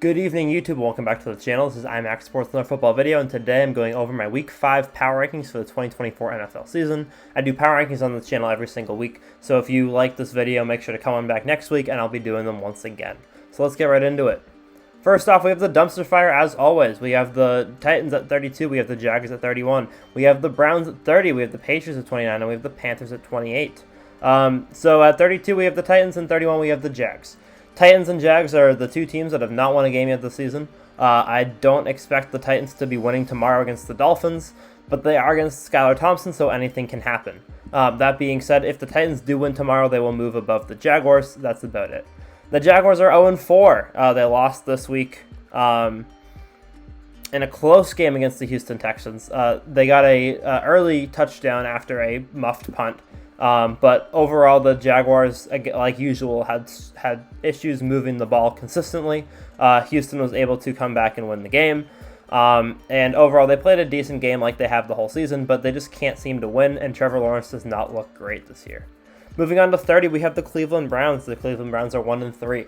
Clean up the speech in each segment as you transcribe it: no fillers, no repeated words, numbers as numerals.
Good evening, YouTube. Welcome back to the channel. This is iMac Sports, another football video, and today I'm going over my Week 5 power rankings for the 2024 NFL season. I do power rankings on this channel every single week, so if you like this video, make sure to come on back next week, and I'll be doing them once again. So let's get right into it. First off, we have the dumpster fire, as always. We have the Titans at 32, we have the Jaguars at 31, we have the Browns at 30, we have the Patriots at 29, and we have the Panthers at 28. So at 32, we have the Titans, and 31, we have the Jags. Titans and Jags are the two teams that have not won a game yet this season. I don't expect the Titans to be winning tomorrow against the Dolphins, but they are against Skylar Thompson, so anything can happen. That being said, if the Titans do win tomorrow, they will move above the Jaguars. That's about it. The Jaguars are 0-4. They lost this week in a close game against the Houston Texans. They got a early touchdown after a muffed punt. But overall, the Jaguars, like usual, had issues moving the ball consistently. Houston was able to come back and win the game. And overall, they played a decent game like they have the whole season, but they just can't seem to win, and Trevor Lawrence does not look great this year. Moving on to 30, we have the Cleveland Browns. The Cleveland Browns are 1-3.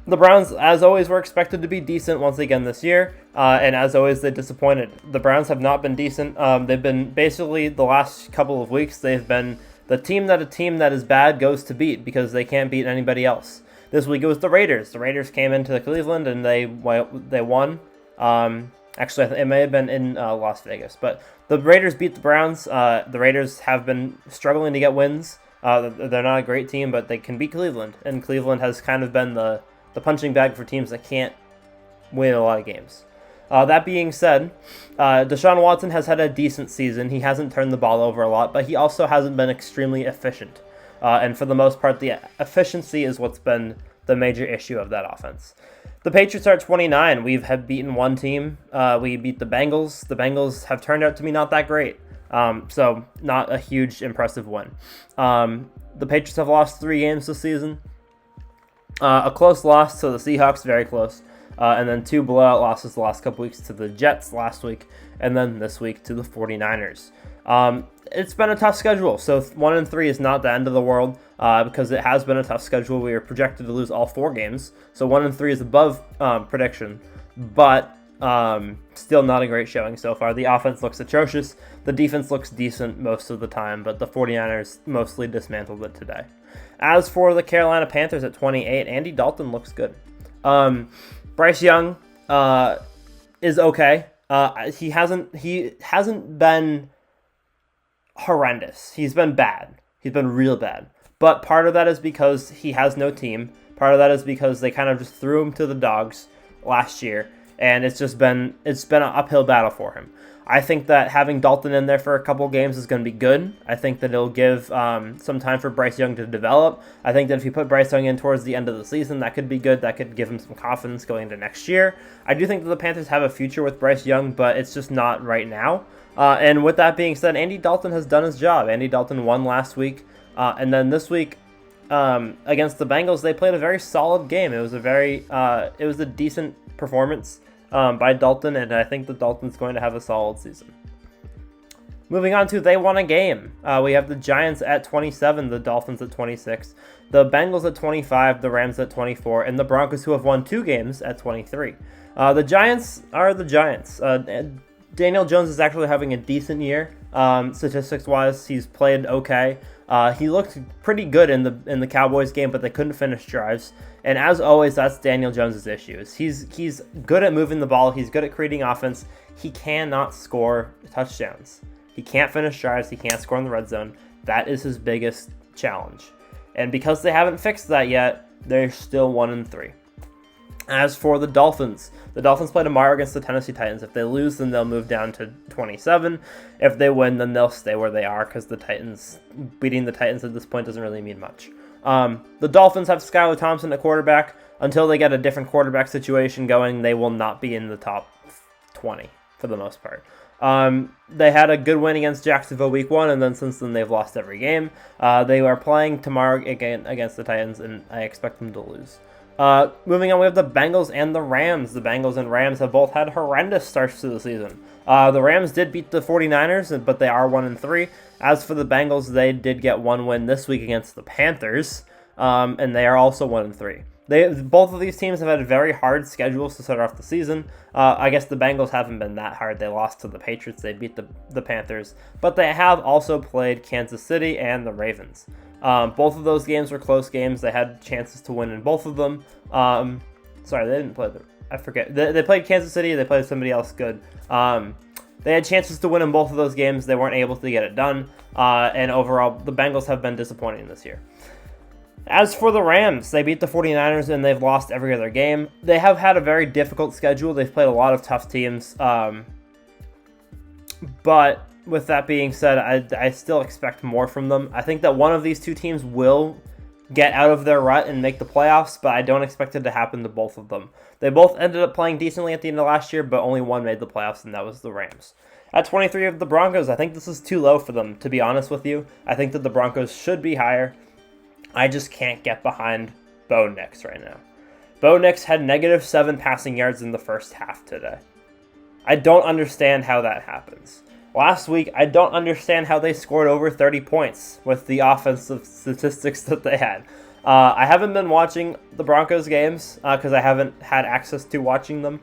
The Browns, as always, were expected to be decent once again this year, and as always, they disappointed. The Browns have not been decent. They've been basically the last couple of weeks, they've been the team that a team that is bad goes to beat because they can't beat anybody else. This week it was the Raiders. The Raiders came into Cleveland and they won. Actually, it may have been in Las Vegas, but the Raiders beat the Browns. The Raiders have been struggling to get wins. They're not a great team, but they can beat Cleveland, and Cleveland has kind of been the punching bag for teams that can't win a lot of games. That being said, Deshaun Watson has had a decent season. He hasn't turned the ball over a lot, but he also hasn't been extremely efficient. And for the most part, the efficiency is what's been the major issue of that offense. The Patriots are at 29. We have beaten one team. We beat the Bengals. The Bengals have turned out to be not that great. So not a huge impressive win. The Patriots have lost 3 games this season. A close loss to the Seahawks, very close. And then 2 blowout losses the last couple weeks to the Jets last week, and then this week to the 49ers. It's been a tough schedule, so 1-3 is not the end of the world because it has been a tough schedule. We are projected to lose all 4 games, so 1-3 is above prediction, but still not a great showing so far. The offense looks atrocious. The defense looks decent most of the time, but the 49ers mostly dismantled it today. As for the Carolina Panthers at 28, Andy Dalton looks good. Bryce Young is okay. He hasn't been horrendous. He's been bad. He's been real bad. But part of that is because he has no team. Part of that is because they kind of just threw him to the dogs last year, and it's been an uphill battle for him. I think that having Dalton in there for a couple games is going to be good. I think that it'll give some time for Bryce Young to develop. I think that if you put Bryce Young in towards the end of the season, that could be good. That could give him some confidence going into next year. I do think that the Panthers have a future with Bryce Young, but it's just not right now. And with that being said, Andy Dalton has done his job. Andy Dalton won last week, and then this week against the Bengals, they played a very solid game. It was a decent performance by Dalton, and I think that Dalton's going to have a solid season. Moving on to they won a game. We have the Giants at 27, the Dolphins at 26, the Bengals at 25, the Rams at 24, and the Broncos, who have won 2 games, at 23. The Giants are the Giants. Daniel Jones is actually having a decent year. Statistics-wise, he's played okay. He looked pretty good in the Cowboys game, but they couldn't finish drives. And as always, that's Daniel Jones' issues. He's good at moving the ball. He's good at creating offense. He cannot score touchdowns. He can't finish drives. He can't score in the red zone. That is his biggest challenge. And because they haven't fixed that yet, they're still 1-3. As for the Dolphins play tomorrow against the Tennessee Titans. If they lose, then they'll move down to 27. If they win, then they'll stay where they are because beating the Titans at this point doesn't really mean much. The Dolphins have Skylar Thompson at quarterback. Until they get a different quarterback situation going, they will not be in the top 20 for the most part. They had a good win against Jacksonville week 1, and then since then they've lost every game. They are playing tomorrow again against the Titans, and I expect them to lose. Moving on, we have the Bengals and the Rams. The Bengals and Rams have both had horrendous starts to the season. The Rams did beat the 49ers, but they are 1-3. As for the Bengals, they did get one win this week against the Panthers, and they are also 1-3. Both of these teams have had very hard schedules to start off the season. I guess the Bengals haven't been that hard. They lost to the Patriots. They beat the Panthers. But they have also played Kansas City and the Ravens. Both of those games were close games. They had chances to win in both of them. Sorry, they didn't play I forget. They played Kansas City. They played somebody else good. They had chances to win in both of those games. They weren't able to get it done. And overall, the Bengals have been disappointing this year. As for the Rams, they beat the 49ers and they've lost every other game. They have had a very difficult schedule. They've played a lot of tough teams. But with that being said, I still expect more from them. I think that one of these two teams will get out of their rut and make the playoffs, but I don't expect it to happen to both of them. They both ended up playing decently at the end of last year, but only one made the playoffs, and that was the Rams. At 23 of the Broncos, I think this is too low for them, to be honest with you. I think that the Broncos should be higher. I just can't get behind Bo Nix right now. Bo Nix had -7 passing yards in the first half today. I don't understand how that happens. Last week, I don't understand how they scored over 30 points with the offensive statistics that they had. I haven't been watching the Broncos games because I haven't had access to watching them.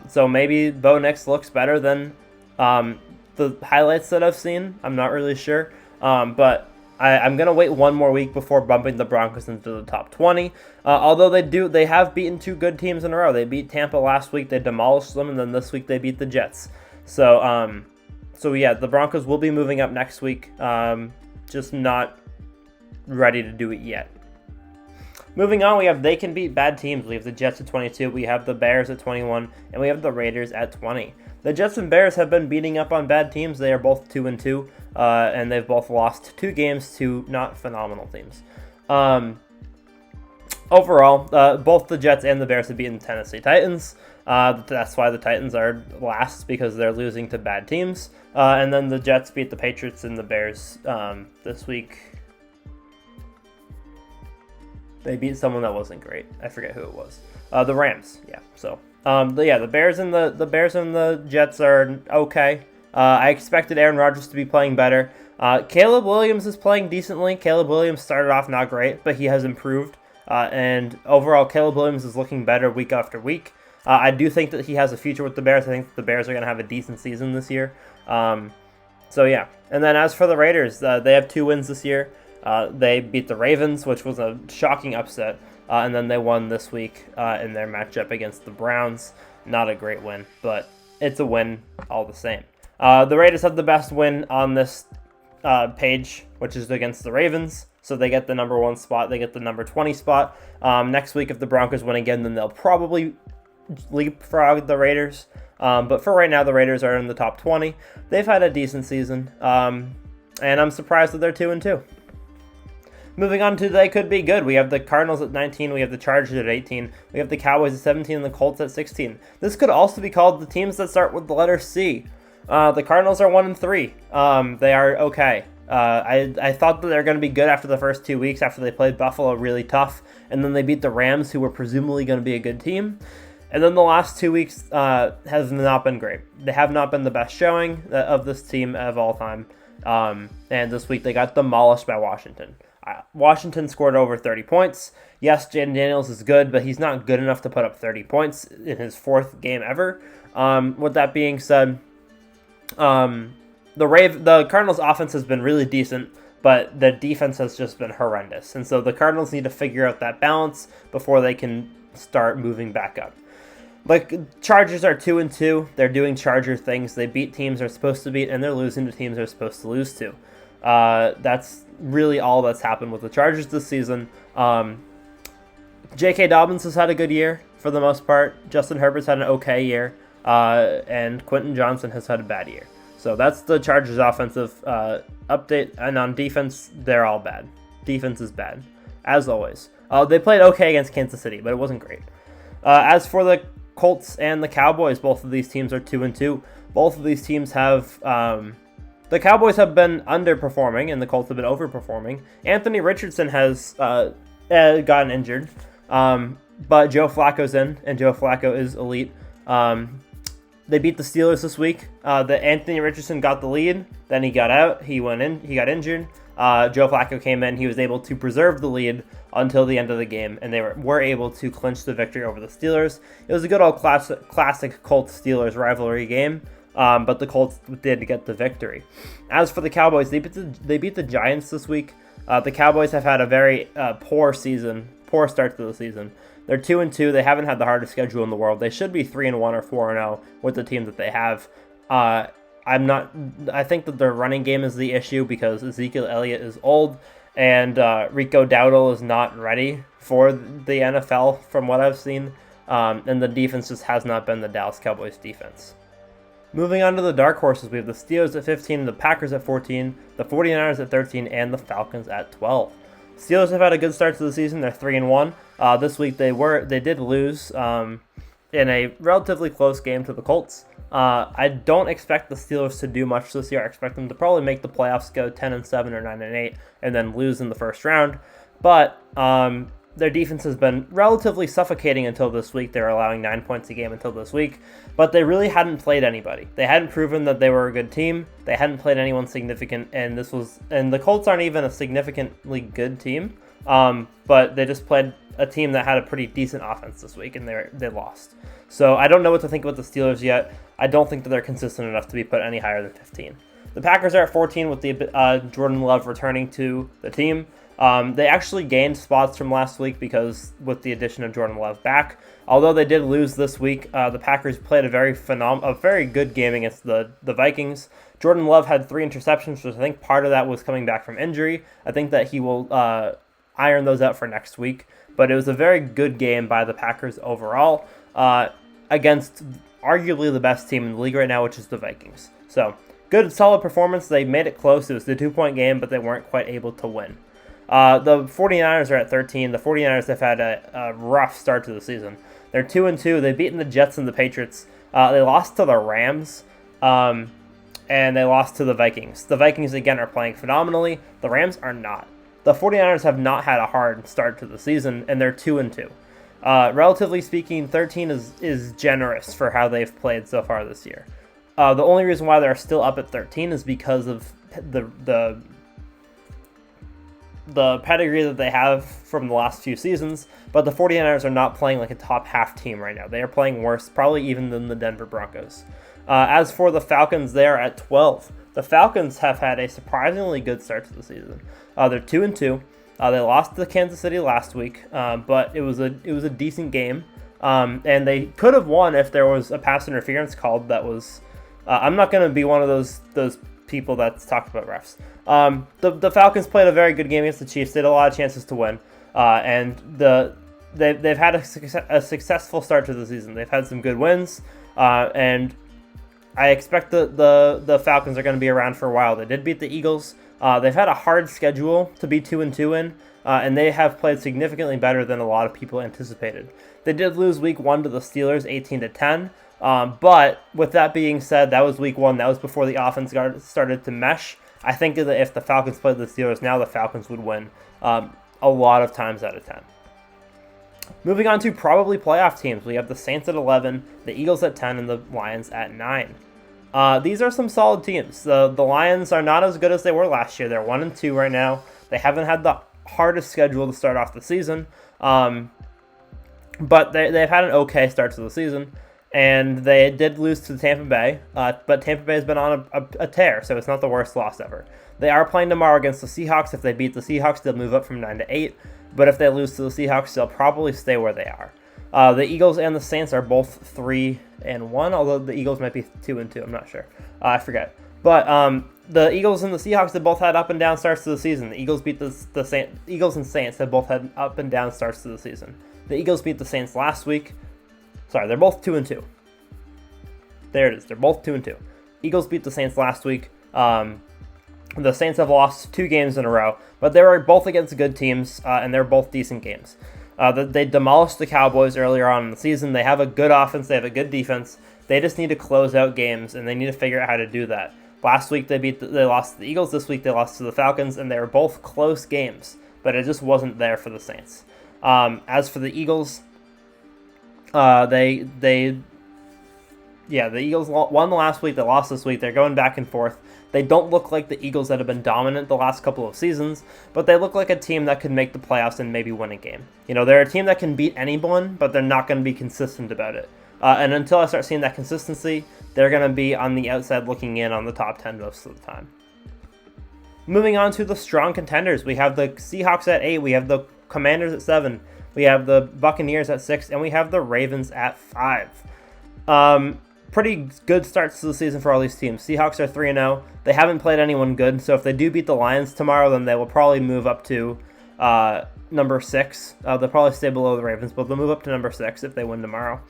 So maybe Bo Nix looks better than the highlights that I've seen. I'm not really sure. But I'm going to wait one more week before bumping the Broncos into the top 20. Although they have beaten two good teams in a row. They beat Tampa last week. They demolished them. And then this week they beat the Jets. So yeah, the Broncos will be moving up next week. Just not ready to do it yet. Moving on, they can beat bad teams. We have the Jets at 22. We have the Bears at 21. And we have the Raiders at 20. The Jets and Bears have been beating up on bad teams. They are both 2-2, and they've both lost 2 games to not phenomenal teams. Overall, both the Jets and the Bears have beaten the Tennessee Titans. That's why the Titans are last, because they're losing to bad teams. And then the Jets beat the Patriots and the Bears this week. They beat someone that wasn't great. I forget who it was. The Rams, yeah. So. The Bears and the Jets are okay. I expected Aaron Rodgers to be playing better. Caleb Williams is playing decently. Caleb Williams started off not great, but he has improved. And overall, Caleb Williams is looking better week after week. I do think that he has a future with the Bears. I think that the Bears are going to have a decent season this year. So yeah. And then as for the Raiders, they have 2 wins this year. They beat the Ravens, which was a shocking upset. And then they won this week in their matchup against the Browns. Not a great win, but it's a win all the same. The Raiders have the best win on this page, which is against the Ravens. So they get the number 1 spot. They get the number 20 spot. Next week, if the Broncos win again, then they'll probably leapfrog the Raiders. But for right now, the Raiders are in the top 20. They've had a decent season. And I'm surprised that they're 2-2. Moving on to they could be good. We have the Cardinals at 19. We have the Chargers at 18. We have the Cowboys at 17 and the Colts at 16. This could also be called the teams that start with the letter C. The Cardinals are 1-3. They are okay. I thought that they were going to be good after the first 2 weeks after they played Buffalo really tough. And then they beat the Rams, who were presumably going to be a good team. And then the last 2 weeks has not been great. They have not been the best showing of this team of all time. And this week they got demolished by Washington. Washington scored over 30 points. Yes, Jaden Daniels is good, but he's not good enough to put up 30 points in his 4th game ever. With that being said, the Cardinals' offense has been really decent, but the defense has just been horrendous. And so the Cardinals need to figure out that balance before they can start moving back up. Like, Chargers are 2-2. They're doing Charger things. They beat teams they're supposed to beat, and they're losing to teams they're supposed to lose to. That's really all that's happened with the Chargers this season. J.K. Dobbins has had a good year for the most part. Justin Herbert's had an okay year. And Quentin Johnson has had a bad year. So that's the Chargers' offensive update. And on defense, they're all bad. Defense is bad, as always. They played okay against Kansas City, but it wasn't great. As for the Colts and the Cowboys, both of these teams are 2-2. Both of these teams have... the Cowboys have been underperforming, and the Colts have been overperforming. Anthony Richardson has gotten injured, but Joe Flacco's in, and Joe Flacco is elite. They beat the Steelers this week. Anthony Richardson got the lead, then he got out, he went in, he got injured, Joe Flacco came in. He was able to preserve the lead until the end of the game, and they were able to clinch the victory over the Steelers. It was a good old classic Colts-Steelers rivalry game, but the Colts did get the victory. As for the Cowboys, they beat the Giants this week. The Cowboys have had a very poor start to the season. They're 2-2. They haven't had the hardest schedule in the world. They should be 3-1 or 4-0 with the team that they have. I think that their running game is the issue because Ezekiel Elliott is old and Rico Dowdle is not ready for the NFL from what I've seen. And the defense just has not been the Dallas Cowboys defense. Moving on to the dark horses, we have the Steelers at 15, the Packers at 14, the 49ers at 13, and the Falcons at 12. Steelers have had a good start to the season. They're 3-1. This week they did lose in a relatively close game to the Colts. I don't expect the Steelers to do much this year. I expect them to probably make the playoffs, go 10-7 or 9-8, and then lose in the first round. But their defense has been relatively suffocating until this week. They were allowing 9 points a game until this week, but they really hadn't played anybody. They hadn't proven that they were a good team. They hadn't played anyone significant, and the Colts aren't even a significantly good team. But they just played a team that had a pretty decent offense this week, and they lost. So I don't know what to think about the Steelers yet. I don't think that they're consistent enough to be put any higher than 15. The Packers are at 14 with the Jordan Love returning to the team. They actually gained spots from last week because with the addition of Jordan Love back. Although they did lose this week, the Packers played a very good game against the Vikings. Jordan Love had 3 interceptions, which I think part of that was coming back from injury. I think that he will iron those out for next week. But it was a very good game by the Packers overall against arguably the best team in the league right now, which is the Vikings. So good, solid performance. They made it close. It was the 2-point game, but they weren't quite able to win. The 49ers are at 13. The 49ers have had a rough start to the season. They're 2-2. They've beaten the Jets and the Patriots. They lost to the Rams, and they lost to the Vikings. The Vikings, again, are playing phenomenally. The Rams are not. The 49ers have not had a hard start to the season, and they're 2-2. Relatively speaking, 13 is generous for how they've played so far this year. The only reason why they're still up at 13 is because of the pedigree that they have from the last few seasons, but the 49ers are not playing like a top half team right now. They are playing worse, probably even than the Denver Broncos. As for the Falcons, they are at 12. The Falcons have had a surprisingly good start to the season. They're 2-2. They lost to Kansas City last week, but it was a decent game, and they could have won if there was a pass interference called. That was. I'm not going to be one of those people that's talked about refs. The Falcons played a very good game against the Chiefs. They had a lot of chances to win, and they've had a successful start to the season. They've had some good wins, and I expect the Falcons are going to be around for a while. They did beat the Eagles. They've had a hard schedule to be 2-2 in, and they have played significantly better than a lot of people anticipated. They did lose week 1 to the Steelers 18-10, but with that being said, that was week 1. That was before the offense started to mesh. I think that if the Falcons played the Steelers now, the Falcons would win a lot of times out of 10. Moving on to probably playoff teams, we have the Saints at 11, the Eagles at 10, and the Lions at 9. These are some solid teams. The Lions are not as good as they were last year. They're 1-2 right now. They haven't had the hardest schedule to start off the season, but they've had an okay start to the season, and they did lose to Tampa Bay, but Tampa Bay has been on a tear, so it's not the worst loss ever. They are playing tomorrow against the Seahawks. If they beat the Seahawks, they'll move up from 9-8, but if they lose to the Seahawks, they'll probably stay where they are. The Eagles and the Saints are both 3-1, although the Eagles might be 2-2. I'm not sure. I forget. But the Eagles and the Seahawks have both had up and down starts to the season. The Eagles beat the Eagles and Saints have both had up and down starts to the season. The Eagles beat the Saints last week. Sorry, they're both 2-2. There it is. They're both 2-2. Eagles beat the Saints last week. The Saints have lost 2 games in a row, but they were both against good teams, and they're both decent games. They demolished the Cowboys earlier on in the season. They have a good offense. They have a good defense. They just need to close out games, and they need to figure out how to do that. Last week they lost to the Eagles. This week they lost to the Falcons, and they were both close games, but it just wasn't there for the Saints. As for the Eagles, they the Eagles won the last week. They lost this week. They're going back and forth. They don't look like the Eagles that have been dominant the last couple of seasons, but they look like a team that could make the playoffs and maybe win a game. They're a team that can beat anyone, but they're not going to be consistent about it. And until I start seeing that consistency, they're going to be on the outside looking in on the top 10 most of the time. Moving on to the strong contenders, we have the Seahawks at 8, we have the Commanders at 7, we have the Buccaneers at 6, and we have the Ravens at 5. Pretty good starts to the season for all these teams. Seahawks are 3-0. They haven't played anyone good, so if they do beat the Lions tomorrow, then they will probably move up to number 6. They'll probably stay below the Ravens, but they'll move up to number 6 if they win tomorrow.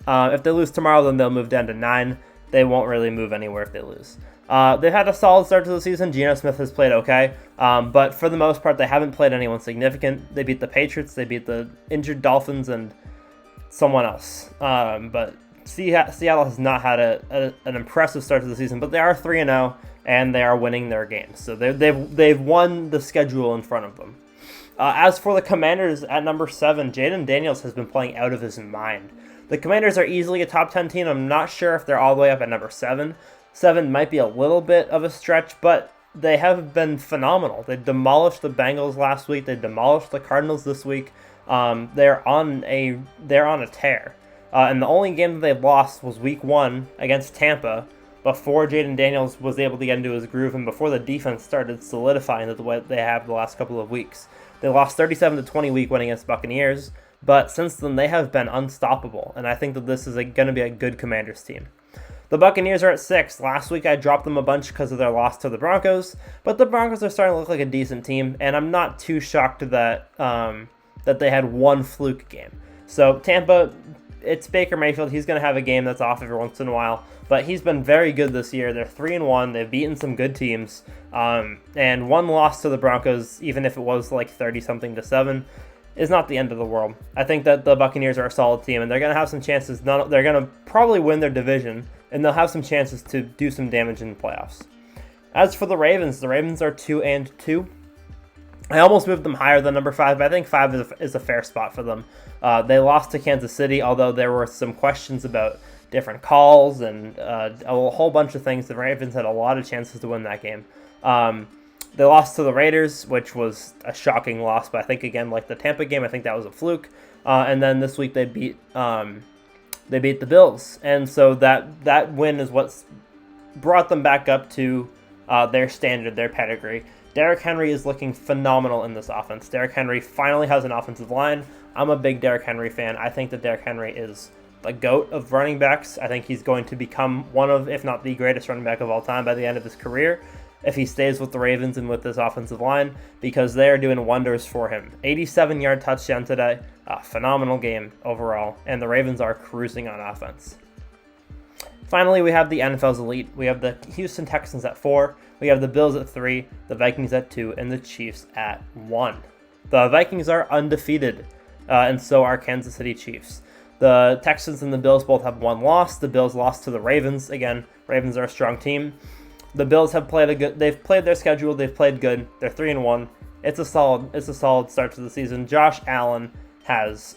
If they lose tomorrow, then they'll move down to 9. They won't really move anywhere if they lose. They've had a solid start to the season. Geno Smith has played okay, but for the most part, they haven't played anyone significant. They beat the Patriots, they beat the injured Dolphins, and someone else. But Seattle has not had an impressive start to the season, but they are 3-0, and they are winning their games. So they've won the schedule in front of them. As for the Commanders at number 7, Jaden Daniels has been playing out of his mind. The Commanders are easily a top 10 team. I'm not sure if they're all the way up at number 7. 7 might be a little bit of a stretch, but they have been phenomenal. They demolished the Bengals last week. They demolished the Cardinals this week. They're on a tear. And the only game that they've lost was week 1 against Tampa, before Jaden Daniels was able to get into his groove and before the defense started solidifying the way they have the last couple of weeks. They lost 37-20 week 1 against Buccaneers, but since then they have been unstoppable, and I think that this is going to be a good Commanders team. The Buccaneers are at 6. Last week I dropped them a bunch because of their loss to the Broncos, but the Broncos are starting to look like a decent team, and I'm not too shocked that they had one fluke game. So Tampa, it's Baker Mayfield. He's going to have a game that's off every once in a while, but he's been very good this year. They're 3-1. They've beaten some good teams, and one loss to the Broncos, even if it was like 30-something to 7, is not the end of the world. I think that the Buccaneers are a solid team, and they're going to have some chances. They're going to probably win their division, and they'll have some chances to do some damage in the playoffs. As for the Ravens are 2-2. I almost moved them higher than number 5, but I think 5 is a fair spot for them. They lost to Kansas City, although there were some questions about different calls and a whole bunch of things. The Ravens had a lot of chances to win that game. They lost to the Raiders, which was a shocking loss, but I think, again, like the Tampa game, I think that was a fluke. And then this week they beat the Bills, and so that win is what's brought them back up to their standard, their pedigree. Derrick Henry is looking phenomenal in this offense. Derrick Henry finally has an offensive line. I'm a big Derrick Henry fan. I think that Derrick Henry is the GOAT of running backs. I think he's going to become one of, if not the greatest running back of all time by the end of his career, if he stays with the Ravens and with this offensive line, because they are doing wonders for him. 87-yard touchdown today, a phenomenal game overall, and the Ravens are cruising on offense. Finally, we have the NFL's elite. We have the Houston Texans at 4, we have the Bills at 3, the Vikings at 2, and the Chiefs at 1. The Vikings are undefeated, and so are Kansas City Chiefs. The Texans and the Bills both have one loss. The Bills lost to the Ravens. Again, Ravens are a strong team. The Bills have they've played their schedule, they've played good. They're 3-1. It's a solid start to the season. Josh Allen has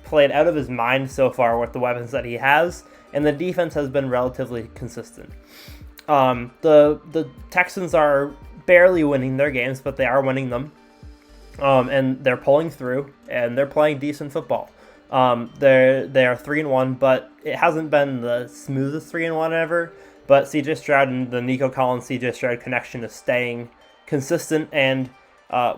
played out of his mind so far with the weapons that he has, and the defense has been relatively consistent. The Texans are barely winning their games, but they are winning them, and they're pulling through, and they're playing decent football. They are 3-1, but it hasn't been the smoothest 3-1 ever. But CJ Stroud and the Nico Collins CJ Stroud connection is staying consistent, and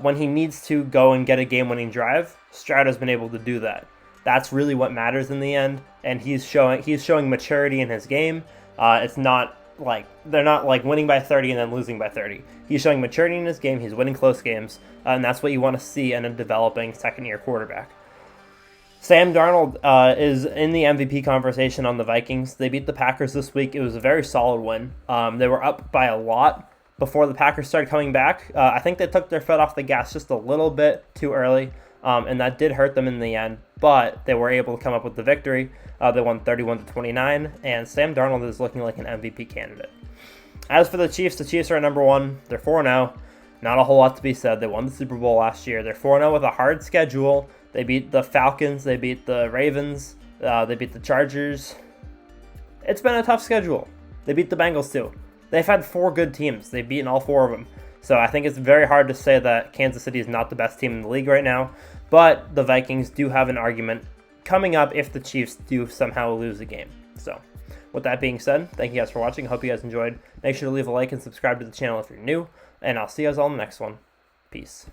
when he needs to go and get a game-winning drive, Stroud has been able to do that. That's really what matters in the end, and he's showing maturity in his game. It's not like they're not like winning by 30 and then losing by 30. He's showing maturity in his game. He's winning close games, and that's what you want to see in a developing second-year quarterback. Sam Darnold is in the MVP conversation on the Vikings. They beat the Packers this week. It was a very solid win. They were up by a lot before the Packers started coming back. I think they took their foot off the gas just a little bit too early, and that did hurt them in the end. But they were able to come up with the victory. They won 31-29, and Sam Darnold is looking like an MVP candidate. As for the Chiefs are at number 1. They're 4-0. Not a whole lot to be said. They won the Super Bowl last year. They're 4-0 with a hard schedule. They beat the Falcons. They beat the Ravens. They beat the Chargers. It's been a tough schedule. They beat the Bengals too. They've had 4 good teams. They've beaten all 4 of them. So I think it's very hard to say that Kansas City is not the best team in the league right now. But the Vikings do have an argument coming up if the Chiefs do somehow lose a game. So with that being said, thank you guys for watching. I hope you guys enjoyed. Make sure to leave a like and subscribe to the channel if you're new. And I'll see you guys all in the next one. Peace.